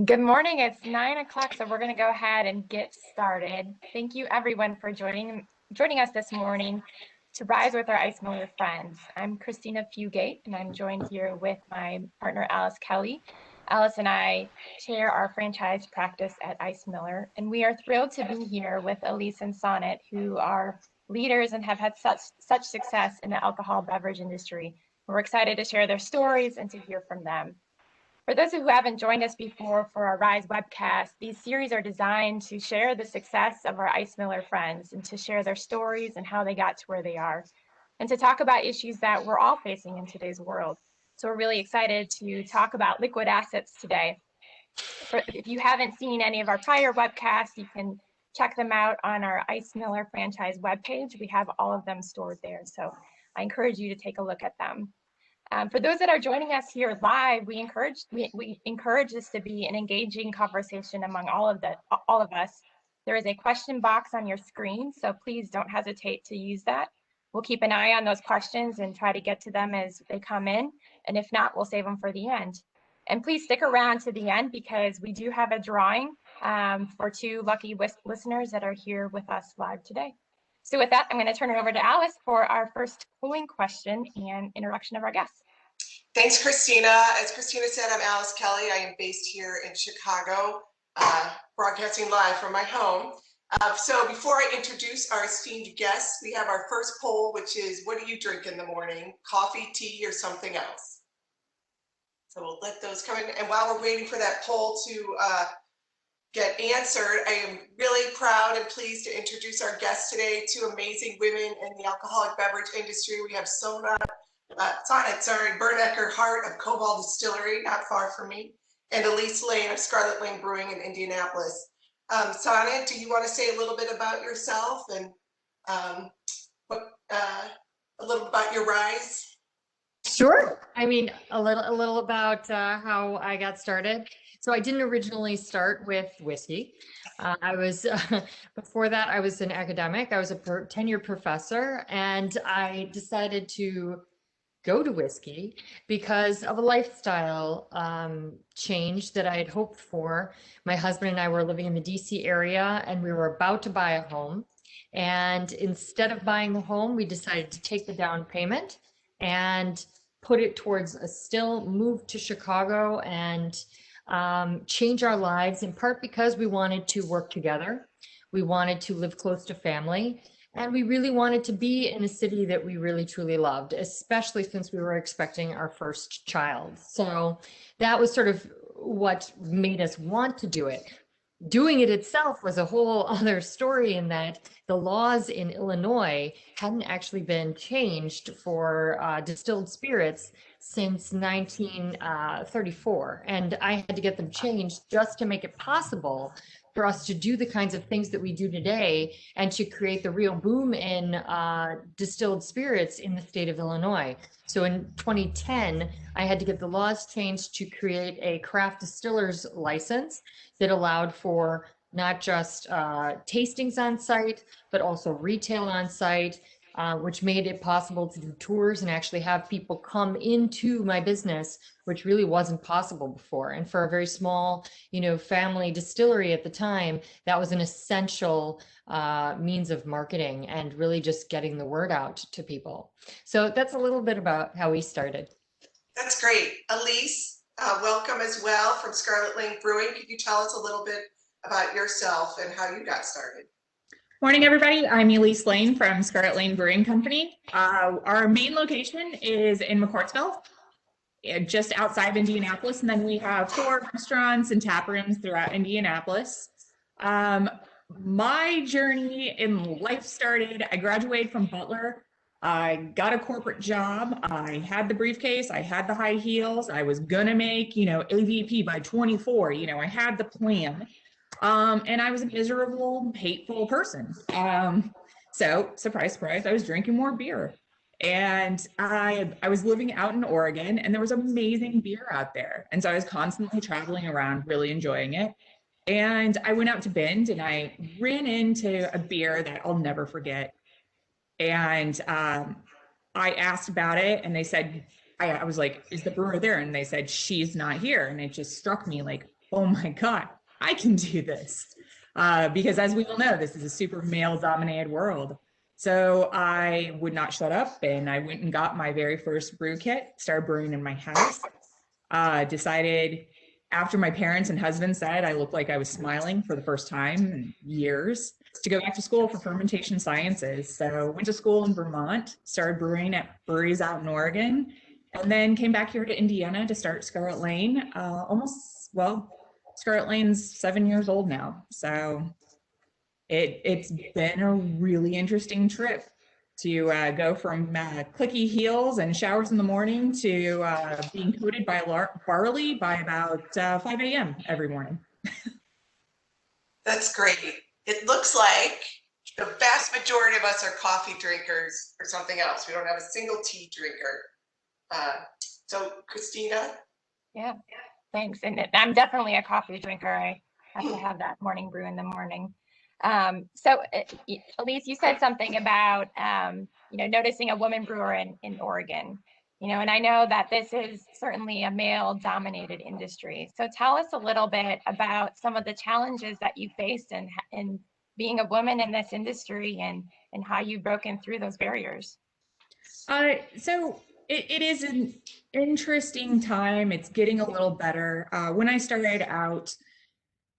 Good morning. It's 9 o'clock, so we're going to go ahead and get started. Thank you, everyone, for joining us this morning to Rise with our Ice Miller friends. I'm Christina Fugate, and I'm joined here with my partner, Alice Kelly. Alice and I share our franchise practice at Ice Miller, and we are thrilled to be here with Eilise and Sonat, who are leaders and have had such success in the alcohol beverage industry. We're excited to share their stories and to hear from them. For those who haven't joined us before for our Rise webcast, these series are designed to share the success of our Ice Miller friends and to share their stories and how they got to where they are, and to talk about issues that we're all facing in today's world. So we're really excited to talk about liquid assets today. If you haven't seen any of our prior webcasts, you can check them out on our Ice Miller franchise webpage. We have all of them stored there, so I encourage you to take a look at them. For those that are joining us here live, we encourage this to be an engaging conversation among all of us. There is a question box on your screen, so please don't hesitate to use that. We'll keep an eye on those questions and try to get to them as they come in, and if not, we'll save them for the end. And please stick around to the end because we do have a drawing for two lucky listeners that are here with us live today. So with that, I'm going to turn it over to Alice for our first polling question and introduction of our guests. Thanks, Christina. As Christina said, I'm Alice Kelly. I am based here in Chicago, broadcasting live from my home. So before I introduce our esteemed guests, we have our first poll, which is, what do you drink in the morning? Coffee, tea, or something else? So we'll let those come in. And while we're waiting for that poll to get answered, I am really proud and pleased to introduce our guests today, two amazing women in the alcoholic beverage industry. We have Sonat Birnecker Hart of Koval Distillery, not far from me, and Eilise Lane of Scarlet Lane Brewing in Indianapolis. Sonat, do you want to say a little bit about yourself and a little about your rise? Sure. I mean, a little about how I got started. So I didn't originally start with whiskey. Before that, I was an academic. I was a tenured professor, and I decided to go to whiskey because of a lifestyle change that I had hoped for. My husband and I were living in the DC area, and we were about to buy a home. And instead of buying the home, we decided to take the down payment and put it towards a still move to Chicago and change our lives, in part because we wanted to work together. We wanted to live close to family. And we really wanted to be in a city that we really truly loved, especially since we were expecting our first child. So that was sort of what made us want to do it. Doing it itself was a whole other story, in that the laws in Illinois hadn't actually been changed for distilled spirits since 1934. And I had to get them changed just to make it possible for us to do the kinds of things that we do today and to create the real boom in distilled spirits in the state of Illinois. So in 2010, I had to get the laws changed to create a craft distiller's license that allowed for not just tastings on site, but also retail on site, which made it possible to do tours and actually have people come into my business, which really wasn't possible before. And for a very small, family distillery at the time, that was an essential means of marketing and really just getting the word out to people. So that's a little bit about how we started. That's great. Eilise, welcome as well from Scarlet Lane Brewing. Could you tell us a little bit about yourself and how you got started? Morning, everybody. I'm Eilise Lane from Scarlet Lane Brewing Company. Our main location is in McCourtsville, just outside of Indianapolis, and then we have 4 restaurants and tap rooms throughout Indianapolis. My journey in life started, I graduated from Butler. I got a corporate job. I had the briefcase. I had the high heels. I was gonna make, AVP by 24. I had the plan. And I was a miserable, hateful person. So surprise, surprise, I was drinking more beer. And I was living out in Oregon, and there was amazing beer out there. And so I was constantly traveling around, really enjoying it. And I went out to Bend, and I ran into a beer that I'll never forget. And I asked about it, and they said, I was like, is the brewer there? And they said, she's not here. And it just struck me like, oh my God, I can do this. Because as we all know, this is a super male dominated world. So I would not shut up, and I went and got my very first brew kit, started brewing in my house. Decided after my parents and husband said I looked like I was smiling for the first time in years to go back to school for fermentation sciences. So went to school in Vermont, started brewing at breweries out in Oregon, and then came back here to Indiana to start Scarlet Lane. Scarlet Lane's 7 years old now. So it's been a really interesting trip to go from clicky heels and showers in the morning to being coated by barley by about 5 a.m. every morning. That's great. It looks like the vast majority of us are coffee drinkers or something else. We don't have a single tea drinker. So Christina? Yeah, thanks. And I'm definitely a coffee drinker. I have to have that morning brew in the morning. Eilise, you said something about, noticing a woman brewer in Oregon, and I know that this is certainly a male dominated industry. So tell us a little bit about some of the challenges that you faced in being a woman in this industry and how you've broken through those barriers. So it is an interesting time. It's getting a little better. When I started out,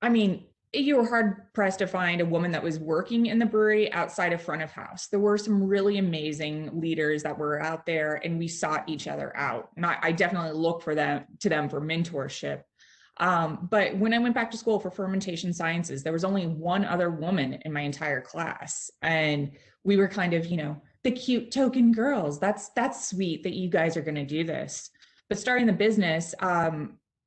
I mean, you were hard pressed to find a woman that was working in the brewery outside of front of house. There were some really amazing leaders that were out there, and we sought each other out. And I definitely look to them for mentorship. But when I went back to school for fermentation sciences, there was only one other woman in my entire class. And we were kind of, the cute token girls. That's sweet that you guys are going to do this. But starting the business,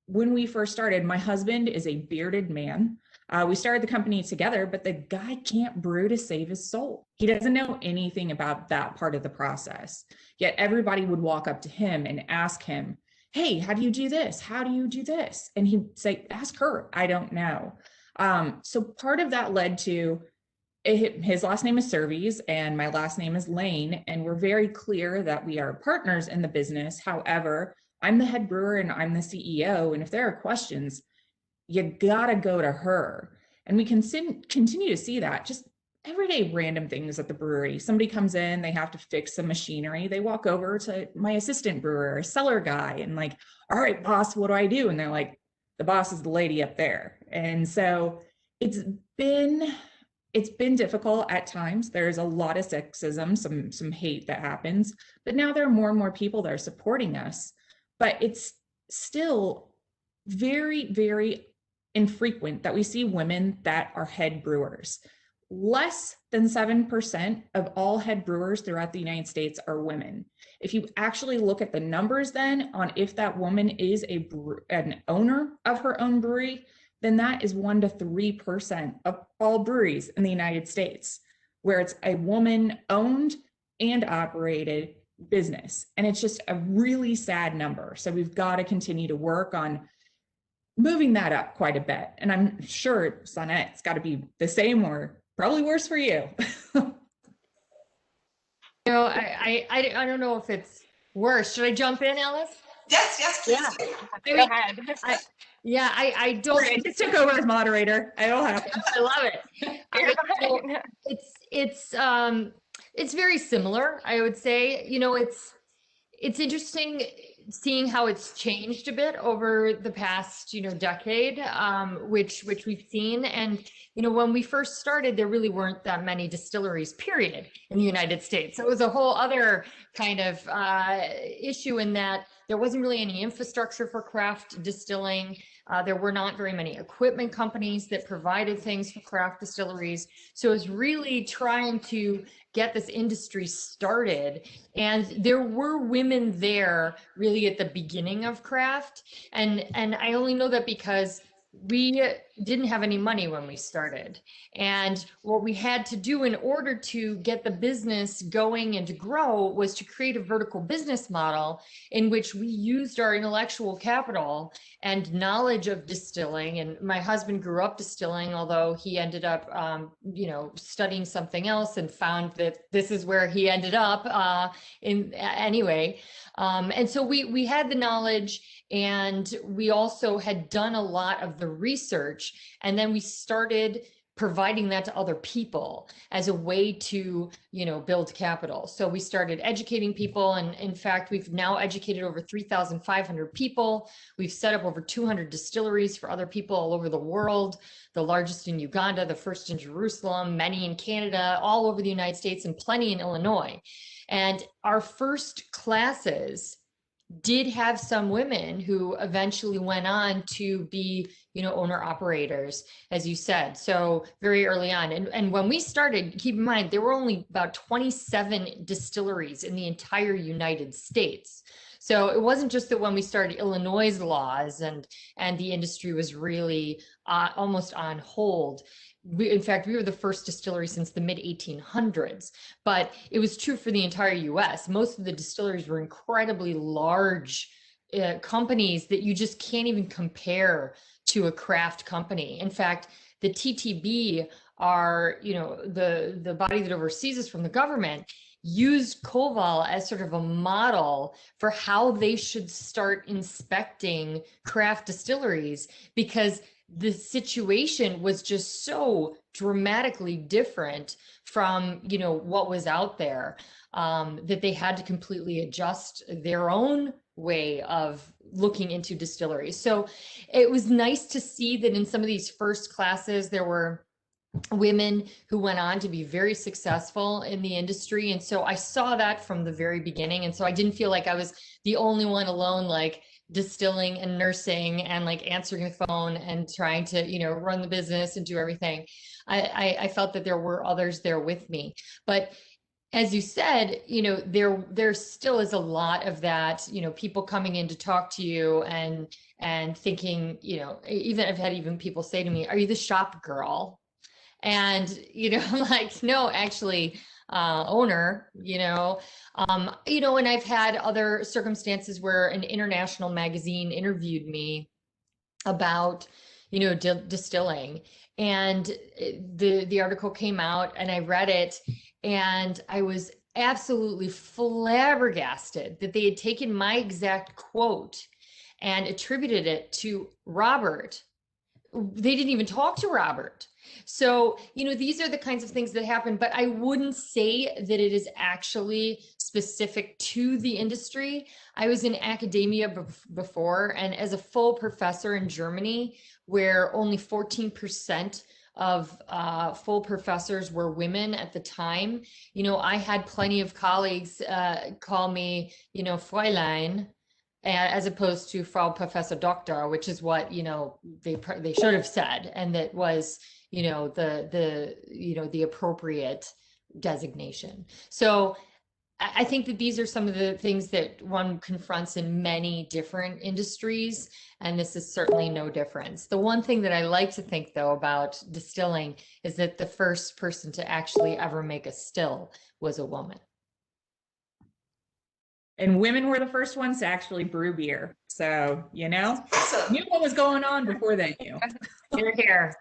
when we first started, my husband is a bearded man. We started the company together, but the guy can't brew to save his soul. He doesn't know anything about that part of the process. Yet everybody would walk up to him and ask him, hey, how do you do this? How do you do this? And he'd say, ask her, I don't know. So part of that led to, his last name is Cervies and my last name is Lane. And we're very clear that we are partners in the business. However, I'm the head brewer and I'm the CEO. And if there are questions, you gotta go to her. And we can continue to see that just everyday random things at the brewery. Somebody comes in, they have to fix some machinery. They walk over to my assistant brewer, a cellar guy, and like, all right, boss, what do I do? And they're like, the boss is the lady up there. And so it's been difficult at times. There's a lot of sexism, some hate that happens, but now there are more and more people that are supporting us. But it's still very, very infrequent that we see women that are head brewers. Less than 7% of all head brewers throughout the United States are women. If you actually look at the numbers then on if that woman is an owner of her own brewery, then that is 1 to 3% of all breweries in the United States, where it's a woman owned and operated business. And it's just a really sad number. So we've got to continue to work on moving that up quite a bit. And I'm sure, Sonat, it's got to be the same or probably worse for you. I don't know if it's worse. Should I jump in, Alice? Yes, please. Yeah. Go ahead. I don't. I just took over as moderator. I don't have to. I love it. It's very similar, I would say. It's interesting seeing how it's changed a bit over the past, decade, which we've seen. And, when we first started, there really weren't that many distilleries, period, in the United States. So it was a whole other kind of issue in that there wasn't really any infrastructure for craft distilling. There were not very many equipment companies that provided things for craft distilleries. So it was really trying to get this industry started. And there were women there really at the beginning of craft. And I only know that because we didn't have any money when we started. And what we had to do in order to get the business going and to grow was to create a vertical business model in which we used our intellectual capital and knowledge of distilling. And my husband grew up distilling, although he ended up, studying something else and found that this is where he ended up anyway. And so we had the knowledge, and we also had done a lot of the the research, and then we started providing that to other people as a way to, build capital. So we started educating people. And in fact, we've now educated over 3,500 people. We've set up over 200 distilleries for other people all over the world, the largest in Uganda, the first in Jerusalem, many in Canada, all over the United States, and plenty in Illinois. And our first classes did have some women who eventually went on to be, owner operators, as you said, so very early on. And when we started, keep in mind, there were only about 27 distilleries in the entire United States. So it wasn't just that when we started, Illinois' laws and the industry was really almost on hold. In fact, we were the first distillery since the mid 1800s, but it was true for the entire US. Most of the distilleries were incredibly large companies that you just can't even compare to a craft company. In fact, the TTB are, the body that oversees us from the government, used Koval as sort of a model for how they should start inspecting craft distilleries, because the situation was just so dramatically different from, what was out there, that they had to completely adjust their own way of looking into distilleries. So it was nice to see that in some of these first classes, there were women who went on to be very successful in the industry. And so I saw that from the very beginning. And so I didn't feel like I was the only one alone, like distilling and nursing and like answering the phone and trying to, run the business and do everything. I felt that there were others there with me. But as you said, there still is a lot of that, people coming in to talk to you and thinking, even I've had even people say to me, "Are you the shop girl?" And, I'm like, "No, actually, owner," and I've had other circumstances where an international magazine interviewed me about, distilling, and the article came out and I read it, and I was absolutely flabbergasted that they had taken my exact quote and attributed it to Robert. They didn't even talk to Robert. So, these are the kinds of things that happen, but I wouldn't say that it is actually specific to the industry. I was in academia before, and as a full professor in Germany, where only 14% of full professors were women at the time, I had plenty of colleagues call me, Fräulein, as opposed to Frau Professor Doctor, which is what, they should have said. And that was, the appropriate designation. So I think that these are some of the things that one confronts in many different industries, and this is certainly no difference. The one thing that I like to think, though, about distilling is that the first person to actually ever make a still was a woman. And women were the first ones to actually brew beer. So, Awesome. knew what was going on before they knew. You're here.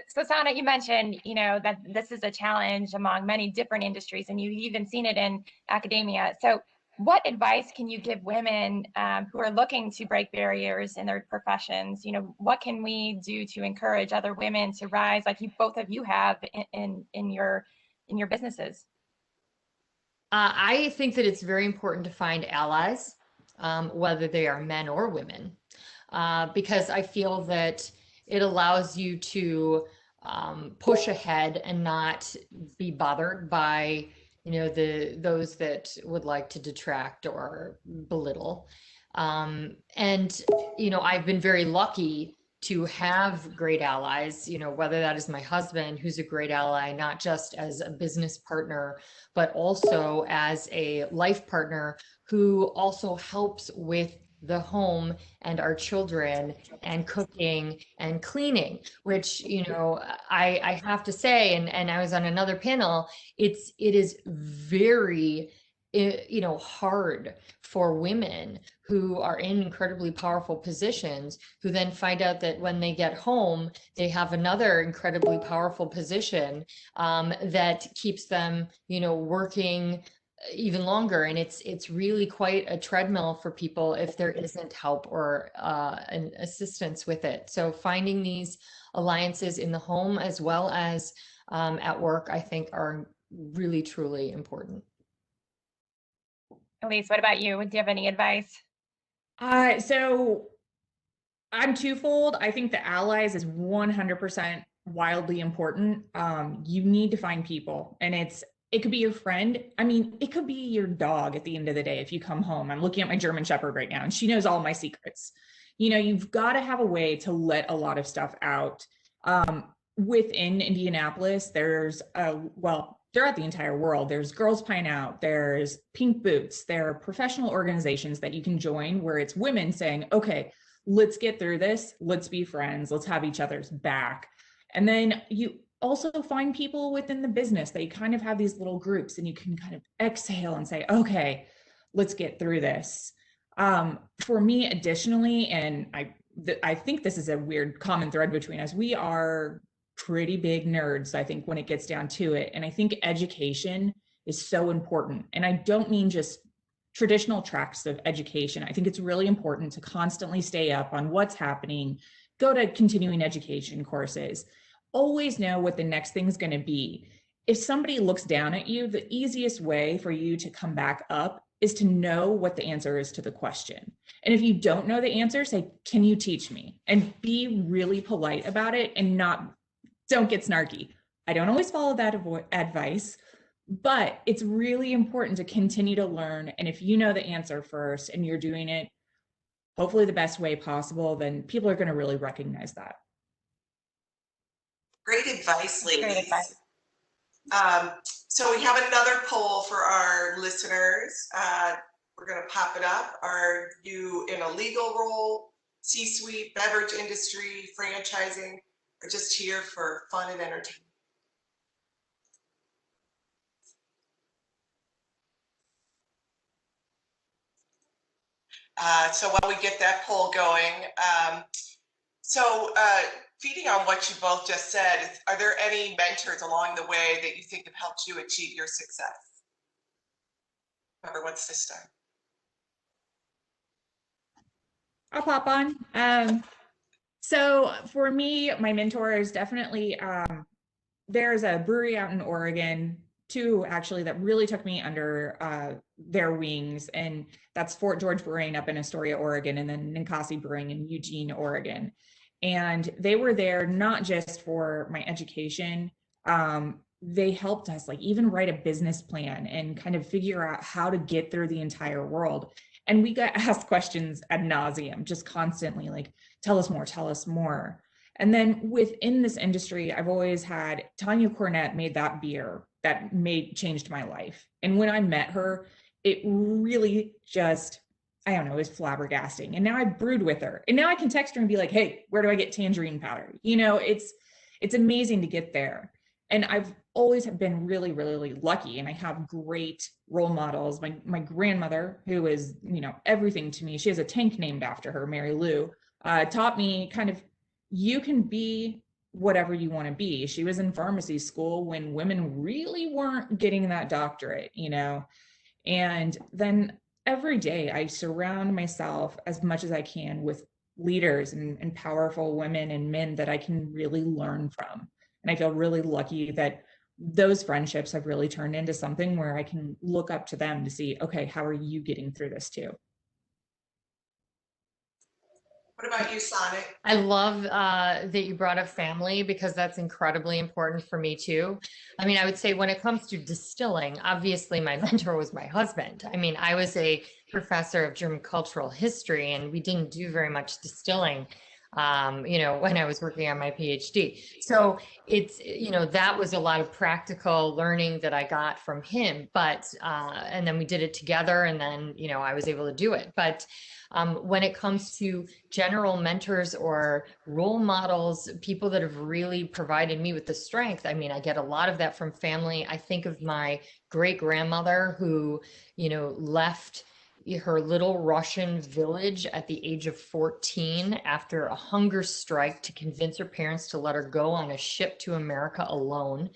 So Sonat, you mentioned, that this is a challenge among many different industries, and you've even seen it in academia. So what advice can you give women who are looking to break barriers in their professions? What can we do to encourage other women to rise like both of you have in your businesses? I think that it's very important to find allies, whether they are men or women, because I feel that it allows you to push ahead and not be bothered by, those that would like to detract or belittle. And, I've been very lucky to have great allies, whether that is my husband, who's a great ally, not just as a business partner, but also as a life partner who also helps with the home and our children and cooking and cleaning, which, I have to say, and I was on another panel, it is very, hard for women who are in incredibly powerful positions, who then find out that when they get home, they have another incredibly powerful position that keeps them, working even longer. And it's really quite a treadmill for people if there isn't help or an assistance with it. So finding these alliances in the home as well as at work, I think are really, truly important. Eilise, what about you? Do you have any advice? So I'm twofold. I think the allies is 100% wildly important. You need to find people, and it could be your friend. I mean, it could be your dog at the end of the day. If you come home, I'm looking at my German Shepherd right now, and she knows all my secrets. You know, you've got to have a way to let a lot of stuff out. Within Indianapolis, there's throughout the entire world, there's Girls Pine Out, there's Pink Boots, there are professional organizations that you can join where it's women saying, okay, let's get through this. Let's be friends. Let's have each other's back. And then you also find people within the business that you kind of have these little groups and you can kind of exhale and say, okay, let's get through this. For me, additionally, and I think this is a weird common thread between us, we are pretty big nerds, I think, when it gets down to it. And I think education is so important. And I don't mean just traditional tracks of education. I think it's really important to constantly stay up on what's happening, go to continuing education courses, always know what the next thing's going to be. If somebody looks down at you, the easiest way for you to come back up is to know what the answer is to the question. And if you don't know the answer, say, can you teach me? And be really polite about it and don't get snarky. I don't always follow that advice, but it's really important to continue to learn. And if you know the answer first and you're doing it, hopefully the best way possible, then people are going to really recognize that. Great advice, ladies. Great advice. So we have another poll for our listeners. We're going to pop it up. Are you in a legal role, C-suite, beverage industry, franchising, or just here for fun and entertainment? So while we get that poll going, feeding on what you both just said, are there any mentors along the way that you think have helped you achieve your success? Whoever wants to start. I'll pop on. So for me, my mentor is definitely, there's a brewery out in Oregon, two actually, that really took me under their wings, and that's Fort George Brewing up in Astoria, Oregon, and then Ninkasi Brewing in Eugene, Oregon. And they were there not just for my education. They helped us like even write a business plan and kind of figure out how to get through the entire world. And we got asked questions ad nauseum, just constantly like, tell us more, tell us more. And then within this industry, I've always had Tanya Cornett made that beer that changed my life. And when I met her, it really just, I don't know, it was flabbergasting. And now I brewed with her. And now I can text her and be like, hey, where do I get tangerine powder? You know, it's amazing to get there. And I've always been really, really lucky. And I have great role models. My grandmother, who is, you know, everything to me, she has a tank named after her, Mary Lou, taught me kind of, you can be whatever you want to be. She was in pharmacy school when women really weren't getting that doctorate, you know. And then every day I surround myself as much as I can with leaders and powerful women and men that I can really learn from. And I feel really lucky that those friendships have really turned into something where I can look up to them to see, okay, how are you getting through this too? What about you, Sonat? I love that you brought up family, because that's incredibly important for me too. I mean, I would say when it comes to distilling, obviously my mentor was my husband. I mean, I was a professor of German cultural history and we didn't do very much distilling, you know, when I was working on my PhD. So it's, you know, that was a lot of practical learning that I got from him, but, and then we did it together and then, you know, I was able to do it. But when it comes to general mentors or role models, people that have really provided me with the strength, I mean, I get a lot of that from family. I think of my great grandmother who, you know, left her little Russian village at the age of 14 after a hunger strike to convince her parents to let her go on a ship to America alone,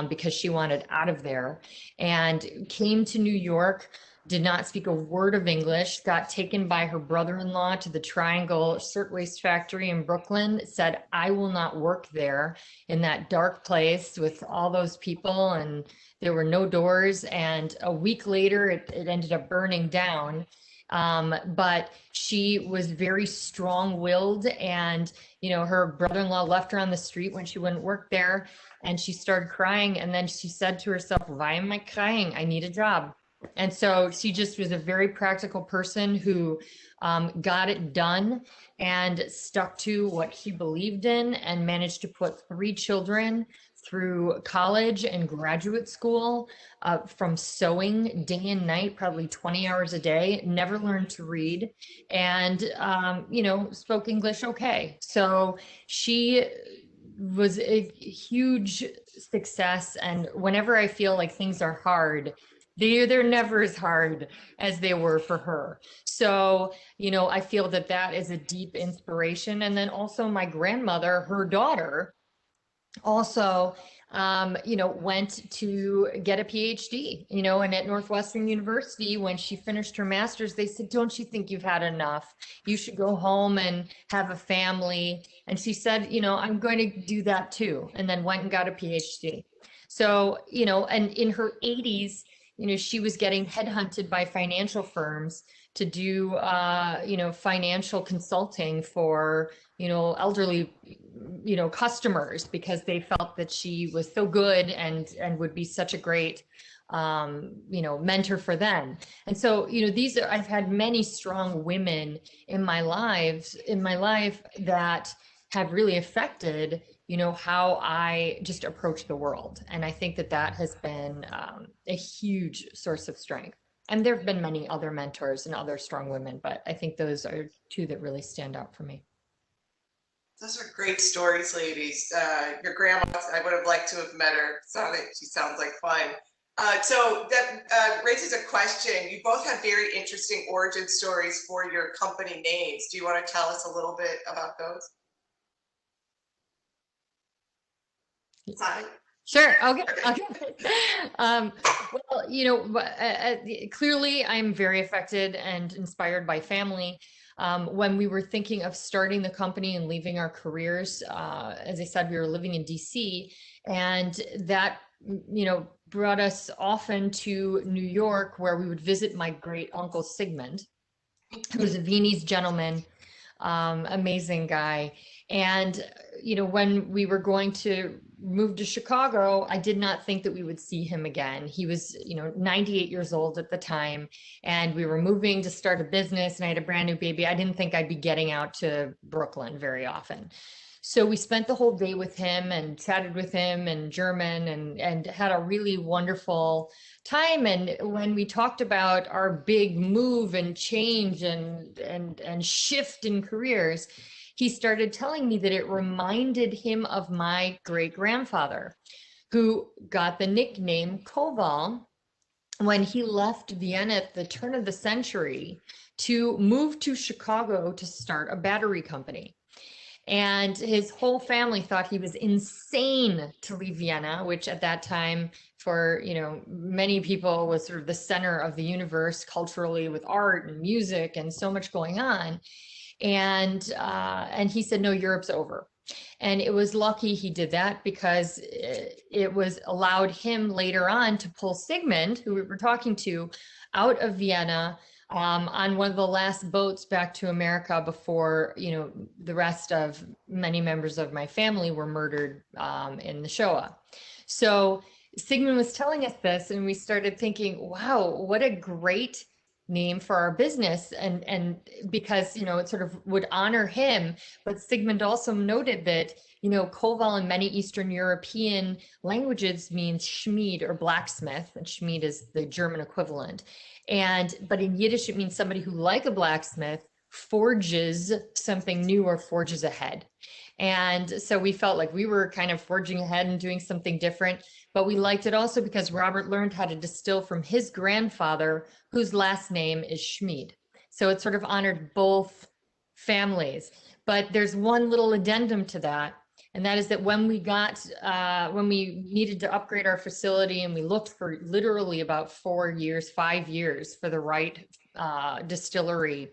because she wanted out of there, and came to New York, did not speak a word of English, got taken by her brother-in-law to the Triangle Shirtwaist Factory in Brooklyn, said, I will not work there in that dark place with all those people, and there were no doors. And a week later, it ended up burning down. But she was very strong-willed, and her brother-in-law left her on the street when she wouldn't work there, and she started crying. And then she said to herself, why am I crying? I need a job. And so she just was a very practical person who got it done and stuck to what she believed in, and managed to put 3 children through college and graduate school, from sewing day and night, probably 20 hours a day, never learned to read, and, spoke English okay. So she was a huge success. And whenever I feel like things are hard, they're never as hard as they were for her. So, I feel that that is a deep inspiration. And then also my grandmother, her daughter, also, went to get a PhD, and at Northwestern University, when she finished her master's, they said, don't you think you've had enough? You should go home and have a family. And she said, I'm going to do that too. And then went and got a PhD. So, and in her 80s, she was getting headhunted by financial firms to do, financial consulting for, elderly, customers, because they felt that she was so good and would be such a great, mentor for them. And so, I've had many strong women in my life that have really affected, how I just approach the world. And I think that has been a huge source of strength. And there have been many other mentors and other strong women, but I think those are 2 that really stand out for me. Those are great stories, ladies. Your grandma, I would have liked to have met her. She sounds like fun. So that raises a question. You both have very interesting origin stories for your company names. Do you want to tell us a little bit about those? Sure. Okay. Clearly I'm very affected and inspired by family. When we were thinking of starting the company and leaving our careers, as I said, we were living in DC, and that, brought us often to New York, where we would visit my great uncle Sigmund, who was a Viennese gentleman, amazing guy. And, when we were going to move to Chicago, I did not think that we would see him again. He was, 98 years old at the time, and we were moving to start a business, and I had a brand new baby. I didn't think I'd be getting out to Brooklyn very often. So we spent the whole day with him and chatted with him in German, and had a really wonderful time. And when we talked about our big move and change and shift in careers, he started telling me that it reminded him of my great grandfather, who got the nickname Koval when he left Vienna at the turn of the century to move to Chicago to start a battery company. And his whole family thought he was insane to leave Vienna, which at that time, for many people, was sort of the center of the universe culturally, with art and music and so much going on. And he said, no, Europe's over. And it was lucky he did that, because it was allowed him later on to pull Sigmund, who we were talking to, out of Vienna, on one of the last boats back to America before, the rest of many members of my family were murdered in the Shoah. So Sigmund was telling us this, and we started thinking, wow, what a great name for our business. And because, it sort of would honor him. But Sigmund also noted that, Koval in many Eastern European languages means Schmied, or blacksmith, and Schmied is the German equivalent. But in Yiddish, it means somebody who, like a blacksmith, forges something new or forges ahead. And so we felt like we were kind of forging ahead and doing something different, but we liked it also because Robert learned how to distill from his grandfather, whose last name is Schmid. So it sort of honored both families. But there's one little addendum to that, and that is that when we needed to upgrade our facility, and we looked for literally about 4 years, 5 years for the right distillery,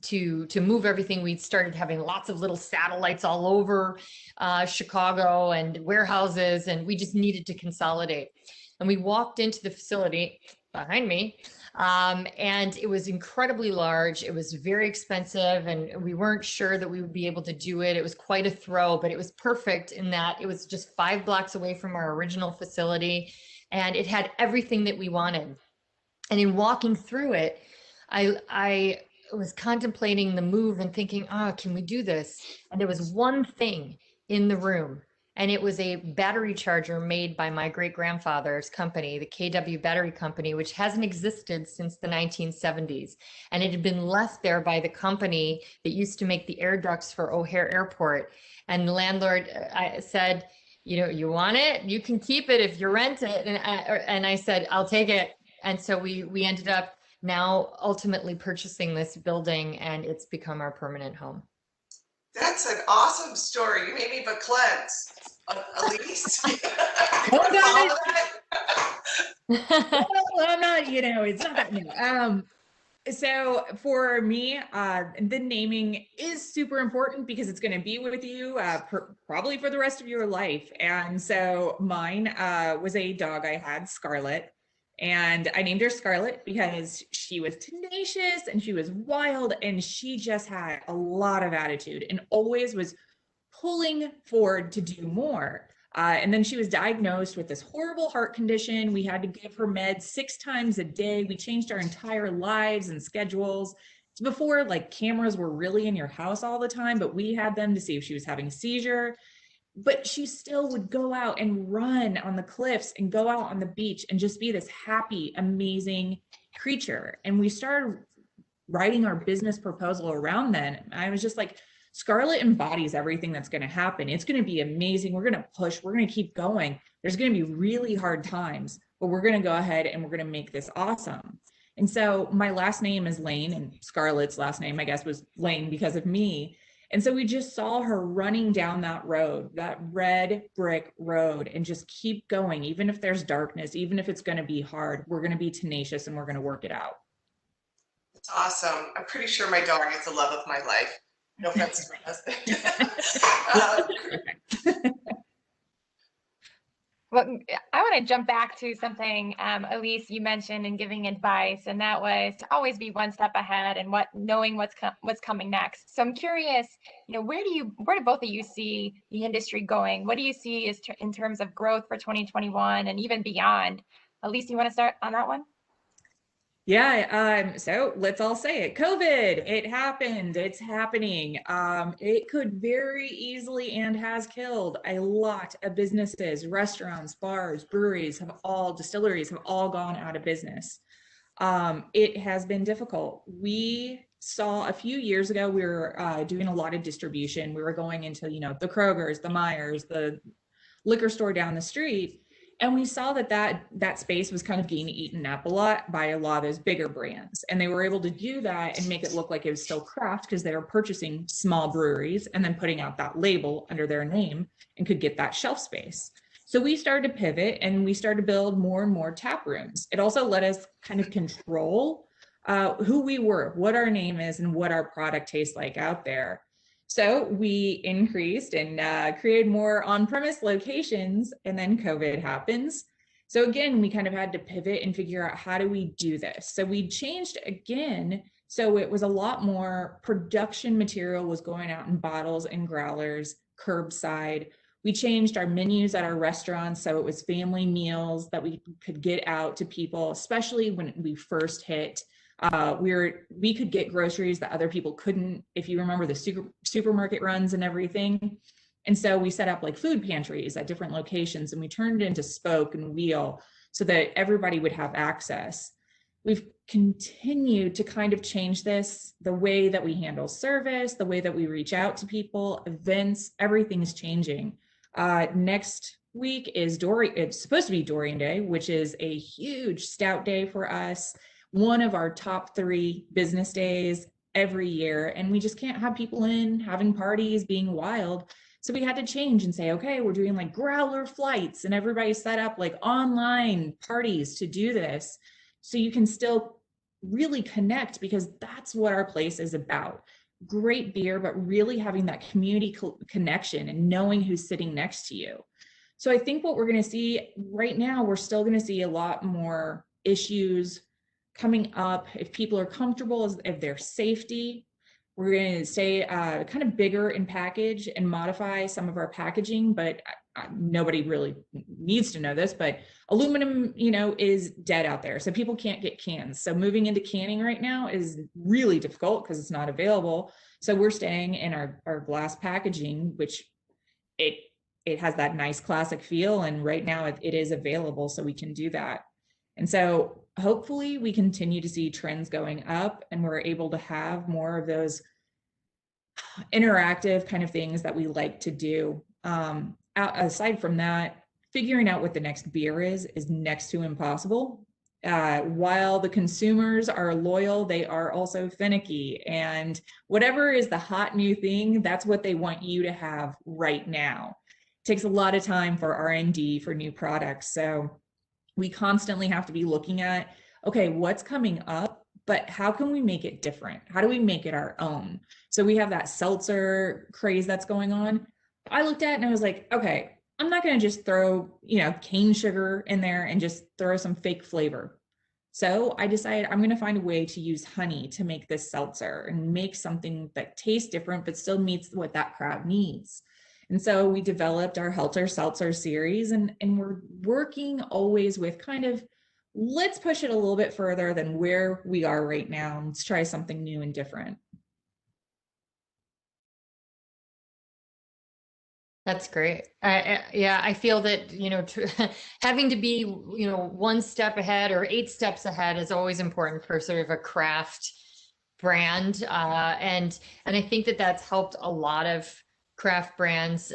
to move everything. We started having lots of little satellites all over Chicago and warehouses, and we just needed to consolidate. And we walked into the facility behind me, and it was incredibly large. It was very expensive, and we weren't sure that we would be able to do it. It was quite a throw, but it was perfect in that it was just 5 blocks away from our original facility, and it had everything that we wanted. And in walking through it, I was contemplating the move and thinking, can we do this? And there was one thing in the room, and it was a battery charger made by my great-grandfather's company, the KW Battery Company, which hasn't existed since the 1970s. And it had been left there by the company that used to make the air ducts for O'Hare Airport. And the landlord said, you want it? You can keep it if you rent it. And I said, I'll take it. And so we ended up now ultimately purchasing this building, and it's become our permanent home. That's an awesome story. You made me but cleanse. Eilise? Well, I'm not, it's not that new. So for me, the naming is super important because it's going to be with you probably for the rest of your life. And so mine was a dog I had, Scarlet. And I named her Scarlet because she was tenacious and she was wild, and she just had a lot of attitude and always was pulling forward to do more. And then she was diagnosed with this horrible heart condition. We had to give her meds 6 times a day. We changed our entire lives and schedules. It's before like cameras were really in your house all the time, but we had them to see if she was having a seizure. But she still would go out and run on the cliffs and go out on the beach and just be this happy, amazing creature. And we started writing our business proposal around then. I was just like, Scarlet embodies everything that's going to happen. It's going to be amazing. We're going to push. We're going to keep going. There's going to be really hard times, but we're going to go ahead and we're going to make this awesome. And so my last name is Lane, and Scarlet's last name, I guess, was Lane because of me. And so we just saw her running down that road, that red brick road, and just keep going. Even if there's darkness, even if it's going to be hard, we're going to be tenacious and we're going to work it out. That's awesome. I'm pretty sure my dog is the love of my life. No offense to my husband. Well, I want to jump back to something, Eilise, you mentioned in giving advice, and that was to always be one step ahead and knowing what's coming next. So I'm curious, where do both of you see the industry going? What do you see in terms of growth for 2021 and even beyond? Eilise, you want to start on that one? Yeah, so let's all say it. COVID, it happened, it's happening. It could very easily and has killed a lot of businesses, restaurants, bars, breweries, distilleries have all gone out of business. It has been difficult. We saw a few years ago, we were doing a lot of distribution. We were going into, the Kroger's, the Meijers, the liquor store down the street. And we saw that space was kind of getting eaten up a lot by a lot of those bigger brands. And they were able to do that and make it look like it was still craft because they were purchasing small breweries and then putting out that label under their name and could get that shelf space. So we started to pivot and we started to build more and more tap rooms. It also let us kind of control who we were, what our name is, and what our product tastes like out there. So we increased and created more on-premise locations, and then COVID happens. So again, we kind of had to pivot and figure out, how do we do this? So we changed again. So it was a lot more production material was going out in bottles and growlers, curbside. We changed our menus at our restaurants. So it was family meals that we could get out to people, especially when we first hit. We could get groceries that other people couldn't, if you remember the supermarket runs and everything. And so we set up like food pantries at different locations, and we turned it into spoke and wheel so that everybody would have access. We've continue to kind of change this, the way that we handle service, the way that we reach out to people, events, everything is changing. Next week is it's supposed to be Dorian Day, which is a huge stout day for us, one of our top 3 business days every year. And we just can't have people in having parties, being wild. So we had to change and say, okay, we're doing like growler flights, and everybody set up like online parties to do this. So you can still really connect, because that's what our place is about. Great beer, but really having that community connection and knowing who's sitting next to you. So I think what we're going to see right now, we're still going to see a lot more issues coming up. If people are comfortable, if their safety, we're going to stay kind of bigger in package and modify some of our packaging, but nobody really needs to know this, but aluminum, is dead out there. So people can't get cans. So moving into canning right now is really difficult because it's not available. So we're staying in our glass packaging, which it has that nice classic feel. And right now it is available, so we can do that. And so hopefully we continue to see trends going up, and we're able to have more of those interactive kind of things that we like to do. Aside from that, figuring out what the next beer is next to impossible. While the consumers are loyal, they are also finicky, and whatever is the hot new thing, that's what they want you to have right now. It takes a lot of time for R&D for new products. So we constantly have to be looking at, okay, what's coming up, but how can we make it different? How do we make it our own? So we have that seltzer craze that's going on. I looked at it and I was like, okay, I'm not going to just throw, cane sugar in there and just throw some fake flavor. So I decided I'm going to find a way to use honey to make this seltzer and make something that tastes different, but still meets what that crowd needs. And so we developed our Helter Seltzer series, and we're working always with kind of, let's push it a little bit further than where we are right now. Let's try something new and different. That's great. Yeah, I feel that, having to be, one step ahead or 8 steps ahead is always important for sort of a craft brand. And I think that that's helped a lot of craft brands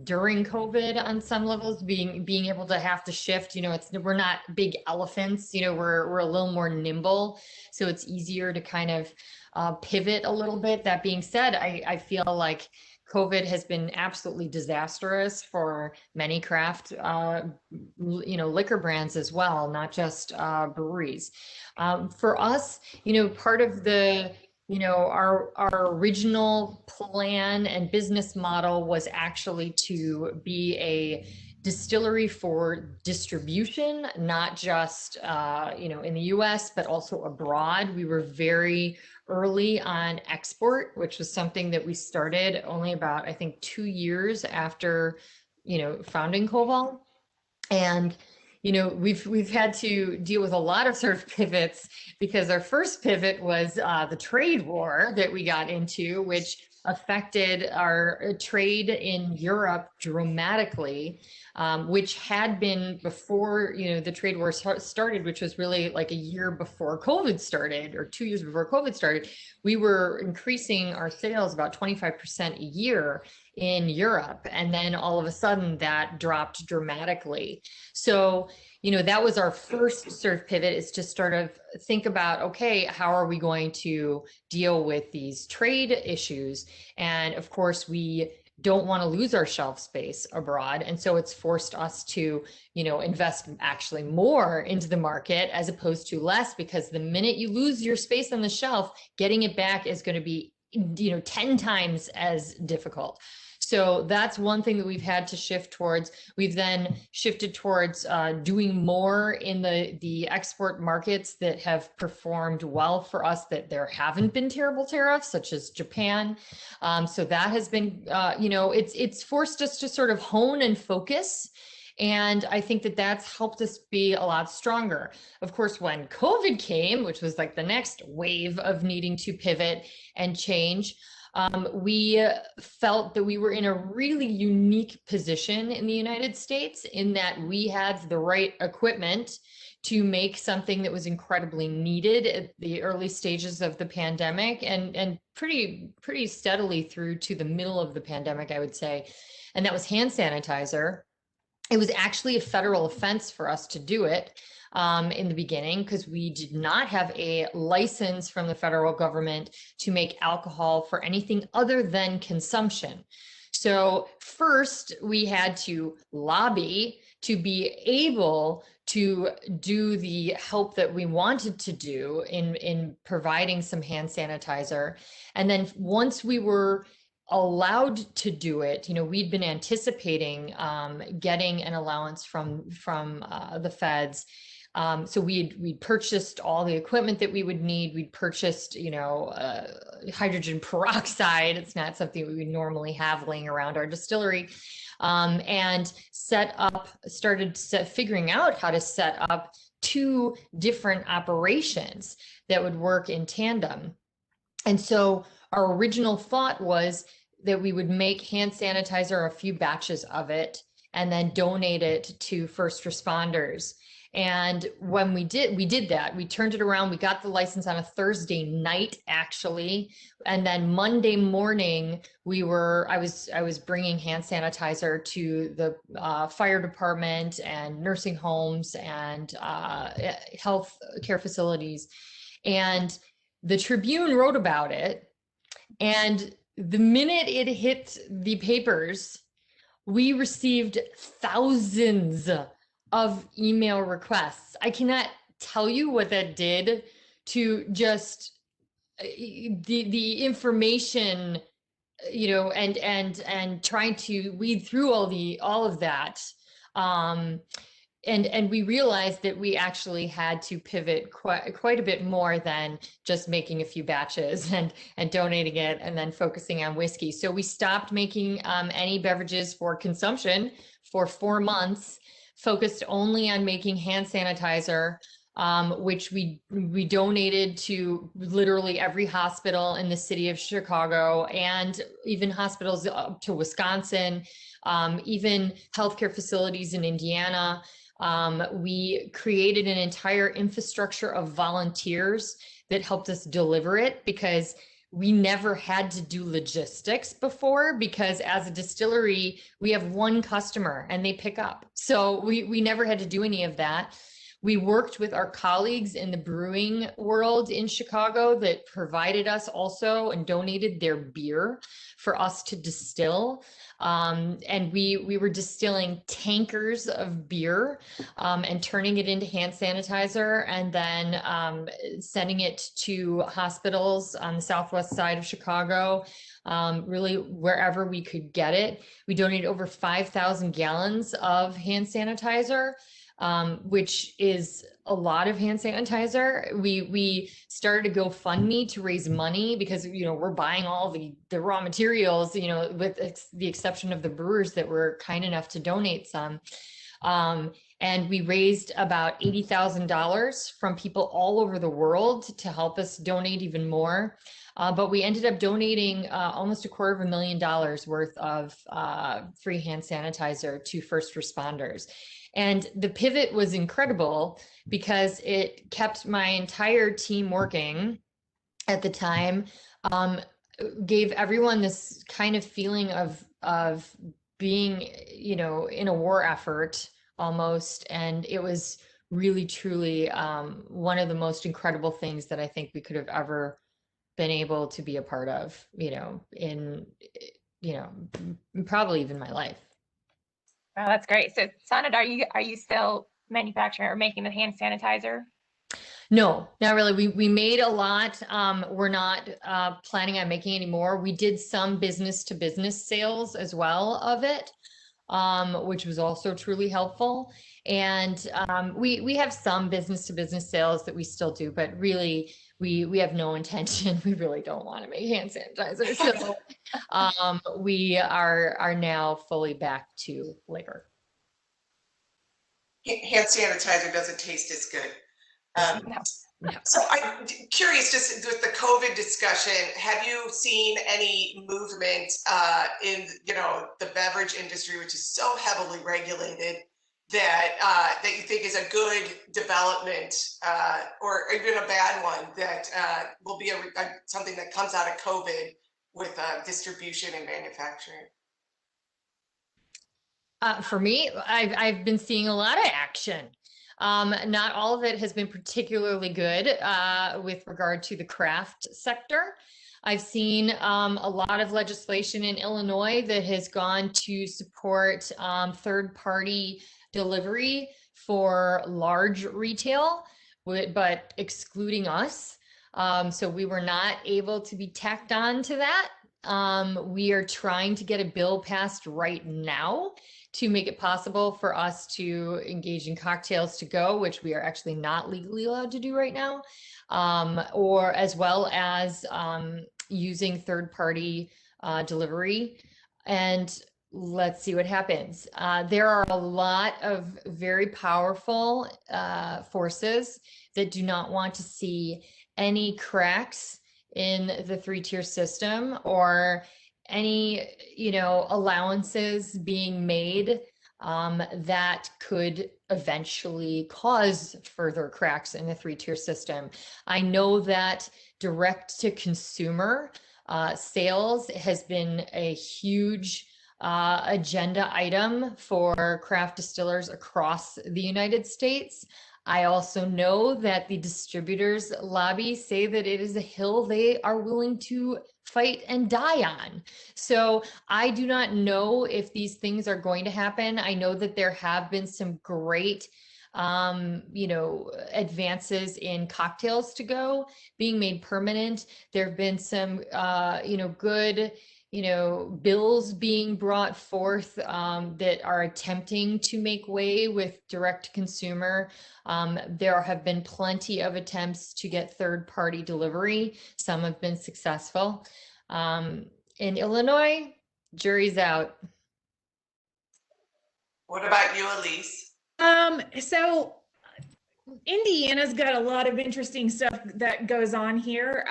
during COVID on some levels, being able to have to shift. We're not big elephants, we're a little more nimble, so it's easier to kind of pivot a little bit. That being said, I feel like COVID has been absolutely disastrous for many craft, liquor brands as well, not just breweries. For us, part of the, our original plan and business model was actually to be a distillery for distribution, not just, in the US, but also abroad. We were very early on export, which was something that we started only about, I think, 2 years after, founding Koval. And, we've had to deal with a lot of sort of pivots, because our first pivot was the trade war that we got into, which affected our trade in Europe dramatically, which had been before, the trade war started, which was really like a year before COVID started, or 2 years before COVID started. We were increasing our sales about 25% a year in Europe. And then all of a sudden that dropped dramatically. So, that was our first sort of pivot, is to sort of think about, okay, how are we going to deal with these trade issues? And of course, we don't want to lose our shelf space abroad. And so it's forced us to, invest actually more into the market as opposed to less, because the minute you lose your space on the shelf, getting it back is going to be, 10 times as difficult. So that's one thing that we've had to shift towards. We've then shifted towards doing more in the export markets that have performed well for us, that there haven't been terrible tariffs, such as Japan. So that has been, it's forced us to sort of hone and focus. And I think that that's helped us be a lot stronger. Of course, when COVID came, which was like the next wave of needing to pivot and change, we felt that we were in a really unique position in the United States, in that we had the right equipment to make something that was incredibly needed at the early stages of the pandemic, and pretty steadily through to the middle of the pandemic, I would say. And that was hand sanitizer. It was actually a federal offense for us to do it in the beginning, because we did not have a license from the federal government to make alcohol for anything other than consumption. So first we had to lobby to be able to do the help that we wanted to do in providing some hand sanitizer. And then once we were allowed to do it, we'd been anticipating getting an allowance from the feds. So we'd purchased all the equipment that we would need. We'd purchased, hydrogen peroxide. It's not something we would normally have laying around our distillery. And started figuring out how to set up 2 different operations that would work in tandem. And so our original thought was that we would make hand sanitizer, a few batches of it, and then donate it to first responders. And when we did that. We turned it around. We got the license on a Thursday night, actually. And then Monday morning, I was bringing hand sanitizer to the fire department and nursing homes and health care facilities. And the Tribune wrote about it. And the minute it hit the papers, we received thousands of email requests. I cannot tell you what that did to just the information, and trying to weed through all of that. And we realized that we actually had to pivot quite a bit more than just making a few batches and donating it and then focusing on whiskey. So we stopped making any beverages for consumption for 4 months, focused only on making hand sanitizer, which we donated to literally every hospital in the city of Chicago, and even hospitals up to Wisconsin, even healthcare facilities in Indiana. We created an entire infrastructure of volunteers that helped us deliver it, because we never had to do logistics before, because as a distillery, we have one customer and they pick up. So we never had to do any of that. We worked with our colleagues in the brewing world in Chicago that provided us also and donated their beer for us to distill. And we were distilling tankers of beer and turning it into hand sanitizer, and then sending it to hospitals on the southwest side of Chicago, really wherever we could get it. We donated over 5,000 gallons of hand sanitizer, which is a lot of hand sanitizer. We started a GoFundMe to raise money, because we're buying all the raw materials, with the exception of the brewers that were kind enough to donate some. And we raised about $80,000 from people all over the world to help us donate even more. But we ended up donating almost $250,000 worth of free hand sanitizer to first responders. And the pivot was incredible, because it kept my entire team working at the time, gave everyone this kind of feeling of being, in a war effort almost. And it was really, truly one of the most incredible things that I think we could have ever been able to be a part of, in probably even my life. Oh, that's great. So Sonat, are you still manufacturing or making the hand sanitizer? No, not really. We made a lot. We're not planning on making any more. We did some business to business sales as well of it, which was also truly helpful. And we have some business to business sales that we still do, but really we have no intention. We really don't want to make hand sanitizer. So we are now fully back to labor. Hand sanitizer doesn't taste as good. No. So I'm curious, just with the COVID discussion, have you seen any movement in the beverage industry, which is so heavily regulated, that you think is a good development or even a bad one that will be something that comes out of COVID with distribution and manufacturing? For me, I've been seeing a lot of action. Not all of it has been particularly good with regard to the craft sector. I've seen a lot of legislation in Illinois that has gone to support third-party delivery for large retail, but excluding us. So we were not able to be tacked on to that. We are trying to get a bill passed right now to make it possible for us to engage in cocktails to go, which we are actually not legally allowed to do right now, or as well as using third-party delivery. And let's see what happens. There are a lot of very powerful forces that do not want to see any cracks in the three-tier system or any, allowances being made that could eventually cause further cracks in the three-tier system. I know that direct to consumer sales has been a huge agenda item for craft distillers across the United States. I also know that the distributors lobby say that it is a hill they are willing to fight and die on. So I do not know if these things are going to happen. I know that there have been some great advances in cocktails to go being made permanent. There have been some good bills being brought forth that are attempting to make way with direct to consumer. There have been plenty of attempts to get third-party delivery. Some have been successful. In Illinois, jury's out. What about you, Eilise? So Indiana's got a lot of interesting stuff that goes on here.